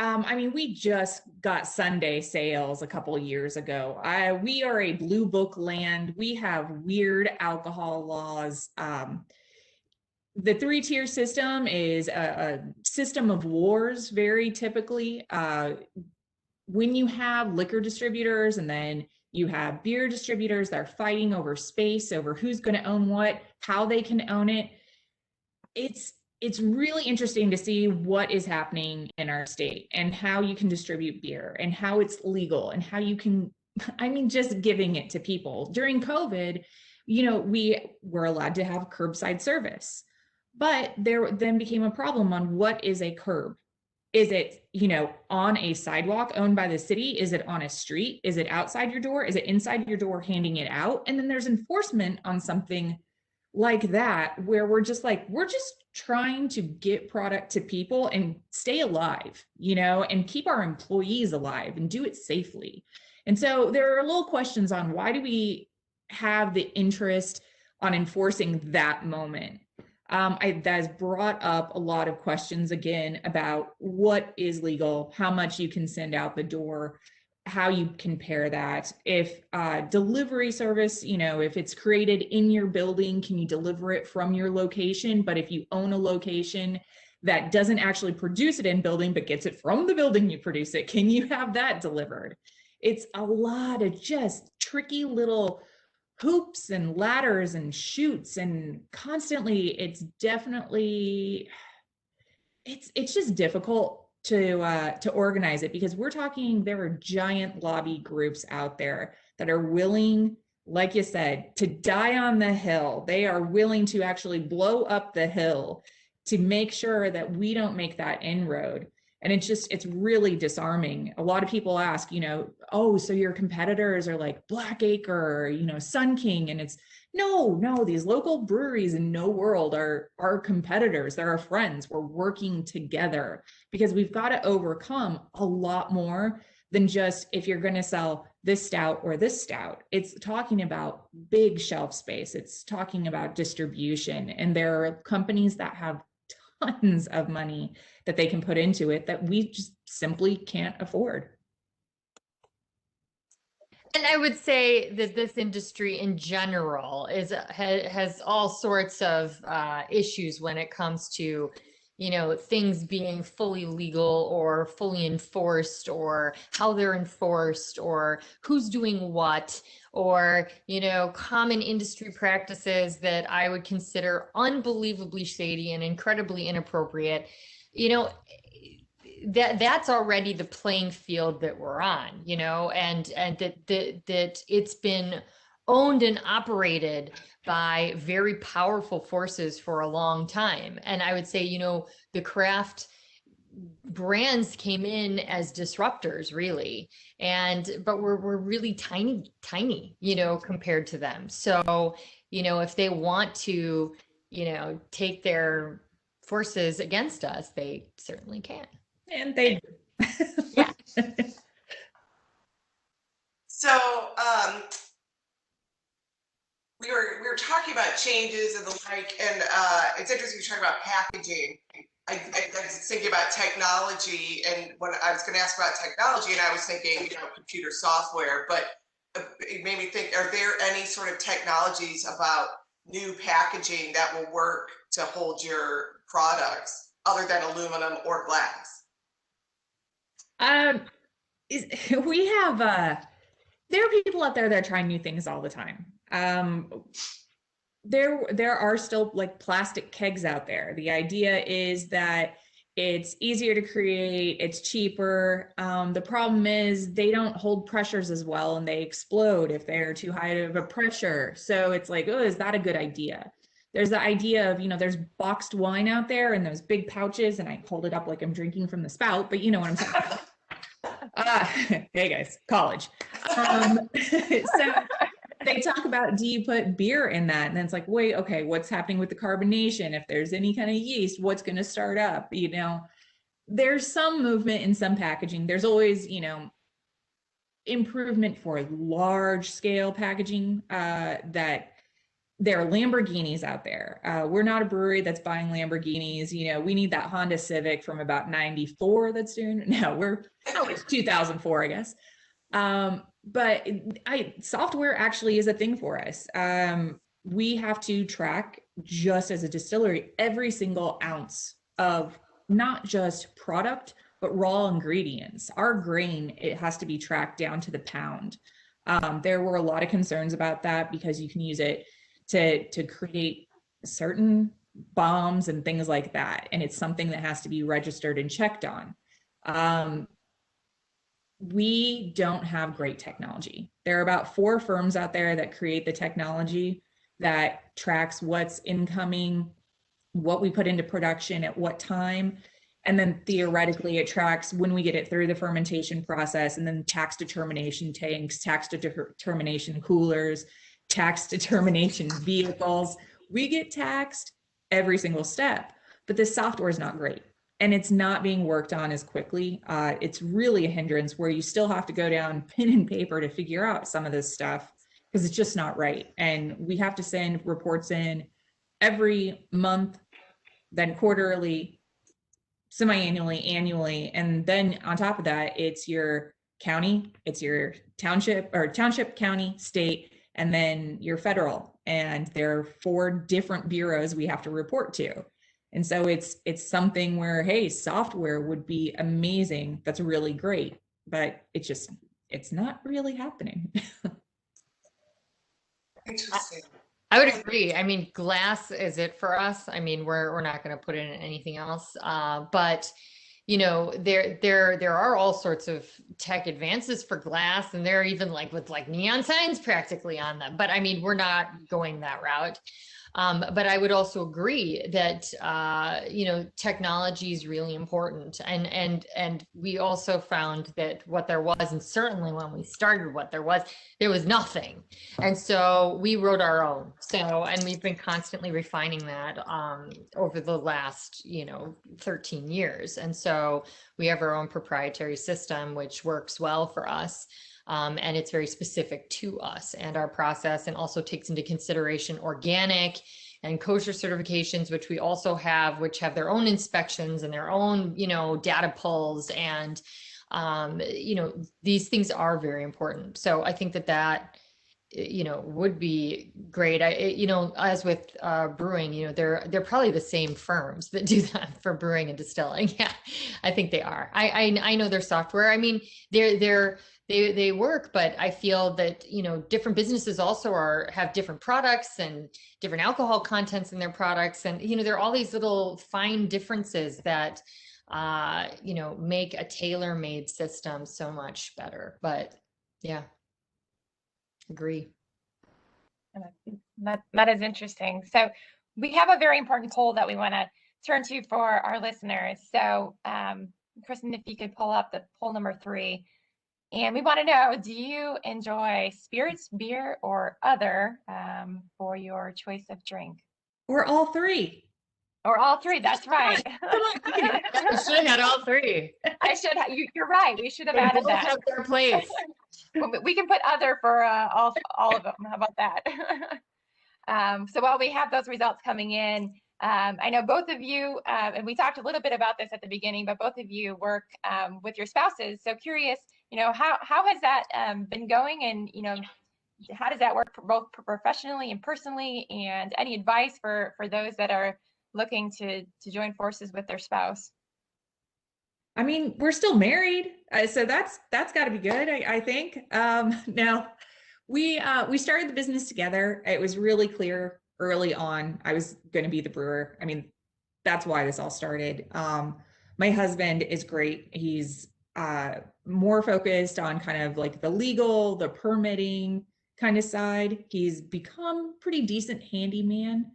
We just got Sunday sales a couple of years ago. We are a blue book land. We have weird alcohol laws. The three-tier system is a system of wars, very typically. When you have liquor distributors and then you have beer distributors that are fighting over space, over who's going to own what, how they can own it, it's really interesting to see what is happening in our state and how you can distribute beer and how it's legal and how you can, just giving it to people. During COVID, we were allowed to have curbside service, but there then became a problem on what is a curb. Is it, on a sidewalk owned by the city? Is it on a street? Is it outside your door? Is it inside your door handing it out? And then there's enforcement on something like that, where we're just trying to get product to people and stay alive, and keep our employees alive and do it safely. And so there are little questions on why do we have the interest on enforcing that moment? That has brought up a lot of questions again about what is legal, how much you can send out the door, how you compare that. If delivery service, if it's created in your building, can you deliver it from your location? But if you own a location that doesn't actually produce it in building, but gets it from the building you produce it, can you have that delivered? It's a lot of just tricky little hoops and ladders and chutes, and constantly it's just difficult to organize it, because we're talking, there are giant lobby groups out there that are willing, like you said, to die on the hill. They are willing to actually blow up the hill to make sure that we don't make that inroad. And it's really disarming. A lot of people ask, oh, so your competitors are like Blackacre, Sun King, and it's no, these local breweries in no world are our competitors. They're our friends. We're working together, because we've got to overcome a lot more than just if you're going to sell this stout or this stout. It's talking about big shelf space. It's talking about distribution. And there are companies that have tons of money that they can put into it that we just simply can't afford. And I would say that this industry in general has all sorts of issues when it comes to, things being fully legal or fully enforced, or how they're enforced, or who's doing what, or, common industry practices that I would consider unbelievably shady and incredibly inappropriate. You know, that's already the playing field that we're on, and that it's been owned and operated by very powerful forces for a long time. And I would say, the craft brands came in as disruptors, really, but we're really tiny, compared to them. So, if they want to, take their forces against us, they certainly can. And they Yeah. So we were talking about changes and the like, and it's interesting you're talking about packaging. I was thinking about technology, and when I was going to ask about technology, and I was thinking, computer software, but it made me think: are there any sort of technologies about new packaging that will work to hold your products other than aluminum or glass? We have there are people out there that are trying new things all the time. There are still like plastic kegs out there. The idea is that it's easier to create, it's cheaper. The problem is they don't hold pressures as well, and they explode if they're too high of a pressure. So it's like, oh, is that a good idea? There's the idea of, there's boxed wine out there in those big pouches, and I hold it up like I'm drinking from the spout, but you know what I'm talking about. Hey guys, college. So they talk about, do you put beer in that? And then it's like, wait, okay, what's happening with the carbonation? If there's any kind of yeast, what's going to start up? There's some movement in some packaging. There's always, improvement for large scale packaging, that there are Lamborghinis out there. We're not a brewery that's buying Lamborghinis. We need that Honda Civic from about 94 that's doing, no, it's 2004, I guess. But software actually is a thing for us. We have to track, just as a distillery, every single ounce of not just product, but raw ingredients. Our grain, it has to be tracked down to the pound. There were a lot of concerns about that because you can use it to create certain bombs and things like that. And it's something that has to be registered and checked on. We don't have great technology. There are about 4 firms out there that create the technology that tracks what's incoming, what we put into production at what time. And then theoretically it tracks when we get it through the fermentation process, and then tax determination tanks, tax determination coolers, tax determination vehicles. We get taxed every single step, but this software is not great. And it's not being worked on as quickly. It's really a hindrance where you still have to go down pen and paper to figure out some of this stuff because it's just not right. And we have to send reports in every month, then quarterly, semi-annually, annually. And then on top of that, it's your county, it's your township, county, state, and then your federal. And there are 4 different bureaus we have to report to. And so it's something where, hey, software would be amazing. That's really great, but it's not really happening. Interesting. I would agree. I mean, glass is it for us. I mean, we're not going to put in anything else. But there are all sorts of tech advances for glass, and they're even with neon signs practically on them. But I mean, we're not going that route. But I would also agree that technology is really important, and we also found that what there was, and certainly when we started, there was nothing, and so we wrote our own. And we've been constantly refining that over the last 13 years, and so we have our own proprietary system which works well for us. And it's very specific to us and our process, and also takes into consideration organic and kosher certifications, which we also have, which have their own inspections and their own, data pulls. And these things are very important. So I think that would be great. As with brewing, they're probably the same firms that do that for brewing and distilling. Yeah, I think they are. I know their software. I mean, they work, but I feel that, different businesses also have different products and different alcohol contents in their products. And, there are all these little fine differences that, make a tailor-made system so much better. But yeah, agree. That is interesting. So we have a very important poll that we want to turn to for our listeners. So, Kristen, if you could pull up the poll number 3. And we want to know, do you enjoy spirits, beer, or other for your choice of drink? Or all 3. Or all 3, that's right. I should have had all 3. You're right. We should have added that. Have their place. We can put other for all of them. How about that? So while we have those results coming in, I know both of you, and we talked a little bit about this at the beginning, but both of you work with your spouses. So curious, how has that been going, and how does that work both professionally and personally? And any advice for those that are looking to join forces with their spouse? I mean, we're still married, so that's got to be good, I think. Now, we started the business together. It was really clear early on I was going to be the brewer. I mean, that's why this all started. My husband is great. He's more focused on kind of like the legal, the permitting kind of side. He's become pretty decent handyman.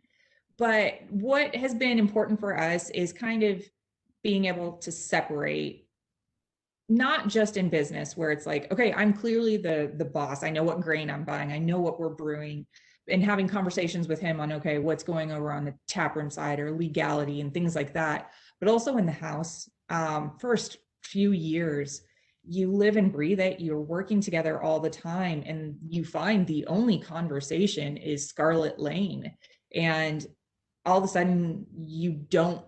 But what has been important for us is kind of being able to separate, not just in business where it's like, okay, I'm clearly the boss. I know what grain I'm buying. I know what we're brewing, and having conversations with him on, okay, what's going over on the taproom side or legality and things like that. But also in the house, first few years, you live and breathe it. You're working together all the time, and you find the only conversation is Scarlet Lane. And all of a sudden you don't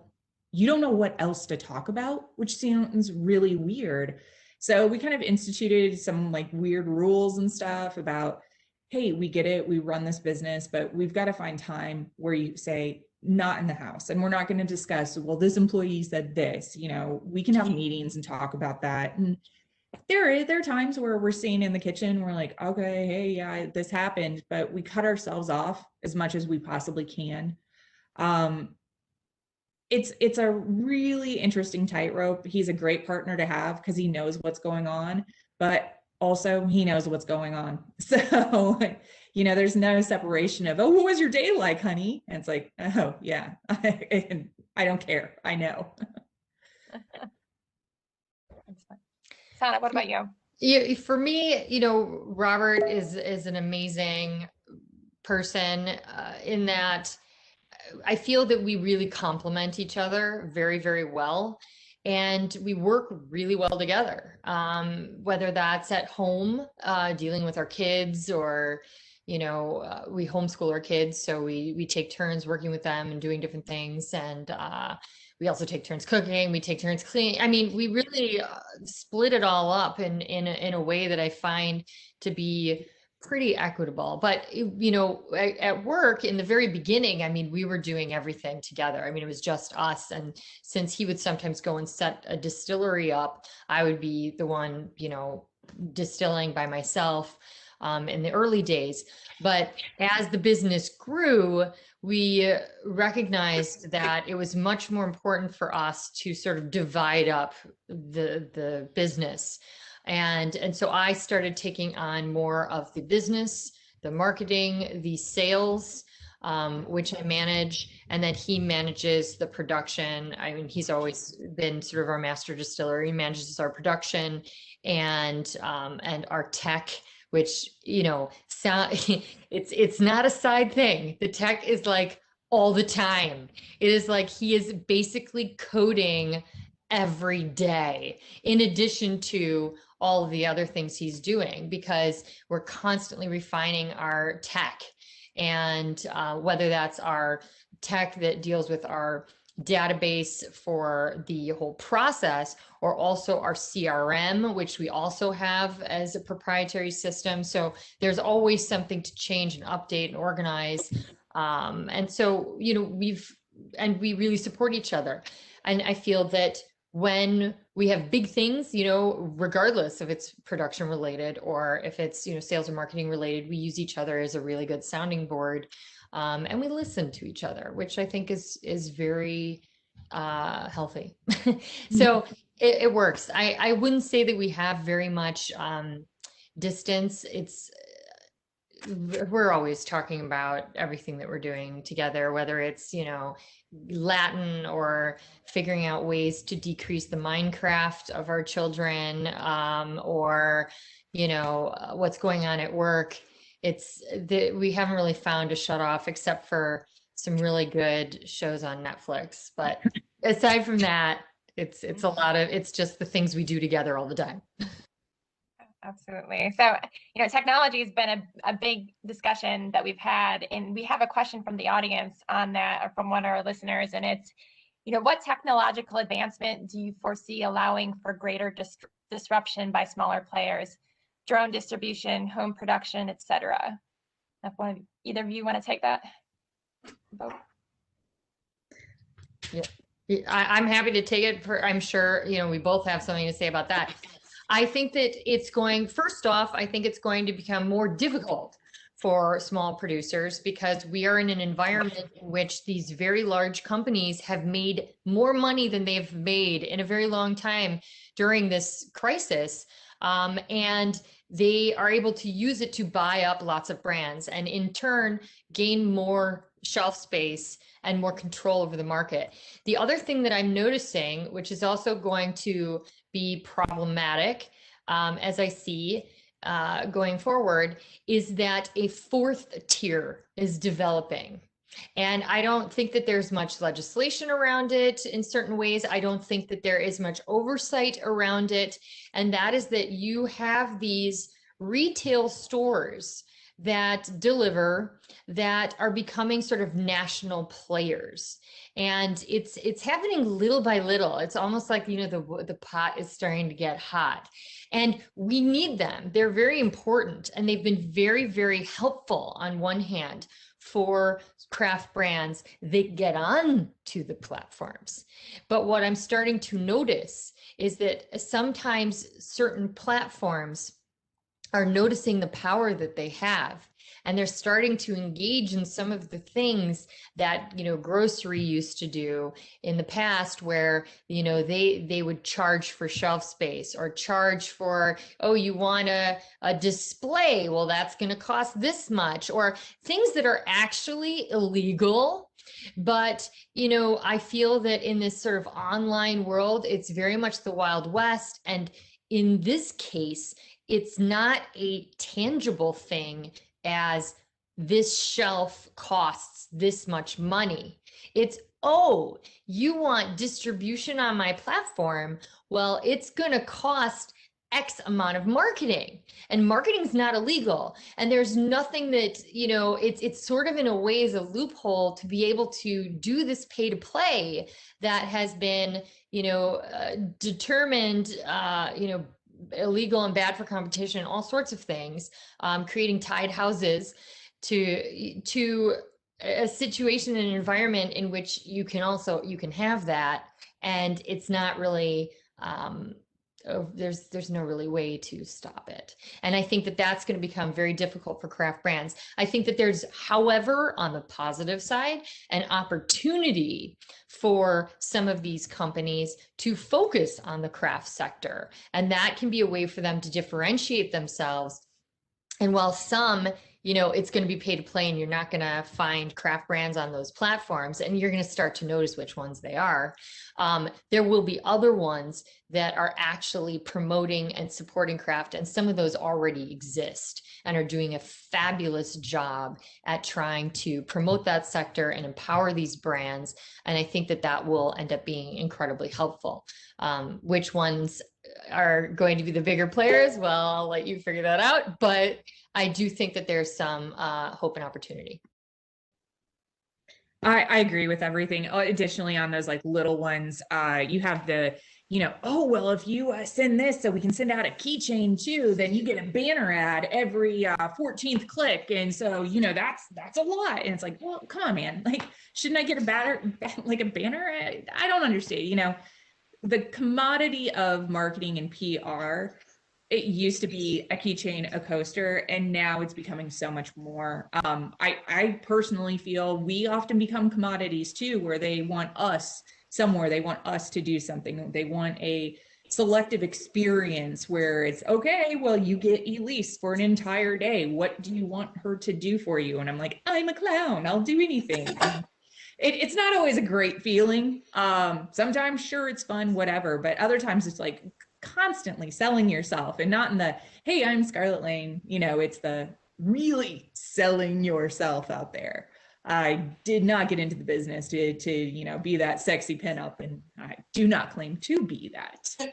know what else to talk about, which sounds really weird. So we kind of instituted some like weird rules and stuff about, hey, we get it, we run this business, but we've got to find time where you say, not in the house, and we're not going to discuss, well, this employee said this. We can have meetings and talk about that. And there are times where we're sitting in the kitchen, we're like, okay, hey, yeah, this happened, but we cut ourselves off as much as we possibly can. It's a really interesting tightrope. He's a great partner to have because he knows what's going on, but also he knows what's going on. So, there's no separation of, oh, what was your day like, honey? And it's like, oh yeah, I don't care. I know. Sonat, what about you? Yeah, for me, Robert is an amazing person in that I feel that we really complement each other very, very well. And we work really well together, whether that's at home, dealing with our kids, or, we homeschool our kids. So we take turns working with them and doing different things. And we also take turns cooking. We take turns cleaning. I mean, we really split it all up in a way that I find to be pretty equitable. But at work in the very beginning, I mean, we were doing everything together. I mean, it was just us. And since he would sometimes go and set a distillery up, I would be the one, distilling by myself in the early days. But as the business grew, we recognized that it was much more important for us to sort of divide up the business. And so I started taking on more of the business, the marketing, the sales, which I manage, and then he manages the production. I mean, he's always been sort of our master distiller. He manages our production and our tech, which, it's not a side thing. The tech is like all the time. It is like he is basically coding every day, in addition to all of the other things he's doing, because we're constantly refining our tech. And whether that's our tech that deals with our database for the whole process, or also our CRM, which we also have as a proprietary system. So there's always something to change and update and organize. And so, you know, we really support each other. And I feel that when we have big things, you know, regardless if it's production related or if it's, you know, sales or marketing related, we use each other as a really good sounding board. And we listen to each other, which I think is very healthy. So it works. I wouldn't say that we have very much distance. We're always talking about everything that we're doing together, whether it's, you know, Latin or figuring out ways to decrease the Minecraft of our children, or, you know, what's going on at work. We haven't really found a shut off except for some really good shows on Netflix. But aside from that, it's just the things we do together all the time. Absolutely. So, you know, technology has been a big discussion that we've had, and we have a question from the audience on that, or from one of our listeners, and it's, you know, what technological advancement do you foresee allowing for greater disruption by smaller players, drone distribution, home production, etc.? If either of you want to take that? Both. Yeah. I'm happy to take it. I'm sure, you know, we both have something to say about that. I think that first off, I think it's going to become more difficult for small producers because we are in an environment in which these very large companies have made more money than they've made in a very long time during this crisis. And they are able to use it to buy up lots of brands and in turn gain more shelf space and more control over the market. The other thing that I'm noticing, which is also going to be problematic, as I see going forward, is that a fourth tier is developing. And I don't think that there's much legislation around it in certain ways. I don't think that there is much oversight around it. And that is that you have these retail stores that deliver that are becoming sort of national players. And it's happening little by little. It's almost like, you know, the pot is starting to get hot. And we need them. They're very important. And they've been very, very helpful on one hand for craft brands that get on to the platforms. But what I'm starting to notice is that sometimes certain platforms are noticing the power that they have, and they're starting to engage in some of the things that, you know, grocery used to do in the past, where, you know, they would charge for shelf space or charge for, oh, you want a display, well, that's going to cost this much, or things that are actually illegal. But, you know, I feel that in this sort of online world, it's very much the Wild West. And in this case, it's not a tangible thing as this shelf costs this much money. It's, oh, you want distribution on my platform? Well, it's going to cost X amount of marketing, and marketing's not illegal. And there's nothing that, you know, it's sort of in a way is a loophole to be able to do this pay to play that has been, you know, determined, you know, illegal and bad for competition, all sorts of things, creating tied houses to a situation and an environment in which you can have that, and it's not really there's no really way to stop it. And I think that that's going to become very difficult for craft brands. I think that there's, however, on the positive side, an opportunity for some of these companies to focus on the craft sector. And that can be a way for them to differentiate themselves. And while some, you know, it's going to be pay to play and you're not going to find craft brands on those platforms, and you're going to start to notice which ones they are, there will be other ones that are actually promoting and supporting craft. And some of those already exist and are doing a fabulous job at trying to promote that sector and empower these brands. And I think that that will end up being incredibly helpful. Which ones are going to be the bigger players? Well, I'll let you figure that out. But I do think that there's some hope and opportunity. I agree with everything. Additionally, on those like little ones, you have the, oh, well, if you send this so we can send out a keychain too, then you get a banner ad every 14th click. And so, that's a lot. And it's like, well, come on, man. Like, shouldn't I get a like a banner? I don't understand, the commodity of marketing and PR. It used to be a keychain, a coaster, and now it's becoming so much more. I personally feel we often become commodities too, where they want us somewhere, they want us to do something. They want a selective experience where it's, okay, well, you get Eilise for an entire day. What do you want her to do for you? And I'm like, I'm a clown. I'll do anything. It's not always a great feeling. Sometimes, sure, it's fun, whatever. But other times it's like, constantly selling yourself, and not in the, hey, I'm Scarlet Lane, it's the really selling yourself out there. I did not get into the business to be that sexy pinup, and I do not claim to be that.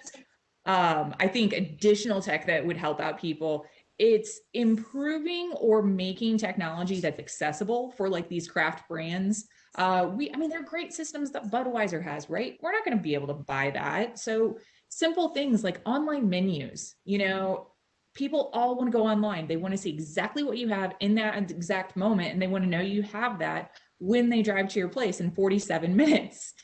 I think additional tech that would help out people, it's improving or making technology that's accessible for like these craft brands. They're great systems that Budweiser has, right? We're not going to be able to buy that. So simple things like online menus, people all want to go online. They want to see exactly what you have in that exact moment. And they want to know you have that when they drive to your place in 47 minutes.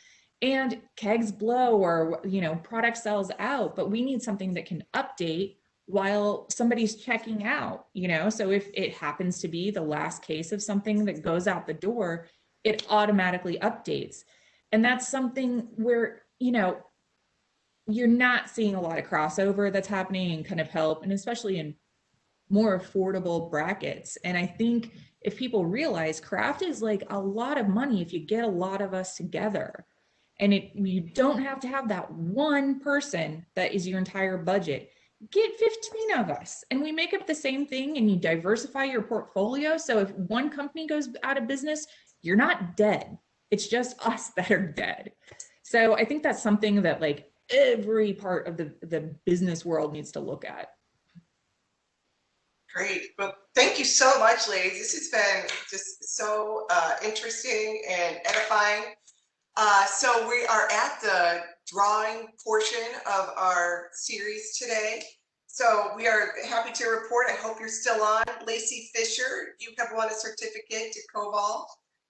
And kegs blow, or, product sells out, but we need something that can update while somebody's checking out, so if it happens to be the last case of something that goes out the door, it automatically updates. And that's something where, you're not seeing a lot of crossover that's happening and kind of help, and especially in more affordable brackets. And I think if people realize craft is like a lot of money if you get a lot of us together, and you don't have to have that one person that is your entire budget. Get 15 of us and we make up the same thing, and you diversify your portfolio. So if one company goes out of business, you're not dead. It's just us that are dead. So I think that's something that like every part of the business world needs to look at. Great. Well, thank you so much, ladies. This has been just so interesting and edifying. So we are at the drawing portion of our series today. So we are happy to report, I hope you're still on. Lacey Fisher, you have won a certificate to Koval,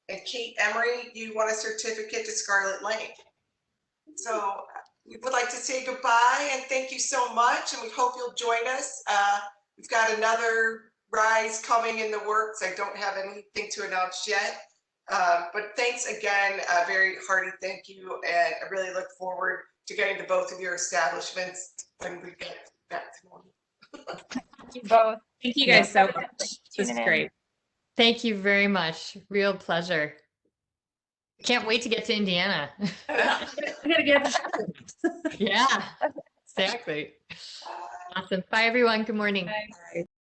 and Kate Emery, you won a certificate to Scarlet Lane. So we would like to say goodbye and thank you so much, and we hope you'll join us. We've got another rise coming in the works. I don't have anything to announce yet. But thanks again, a very hearty thank you, and I really look forward to getting to both of your establishments when we get back to normal. Thank you both. Thank you guys so much. This is great. Thank you very much. Real pleasure. Can't wait to get to Indiana. I gotta get Yeah, exactly. Awesome. Bye, everyone. Good morning. Bye.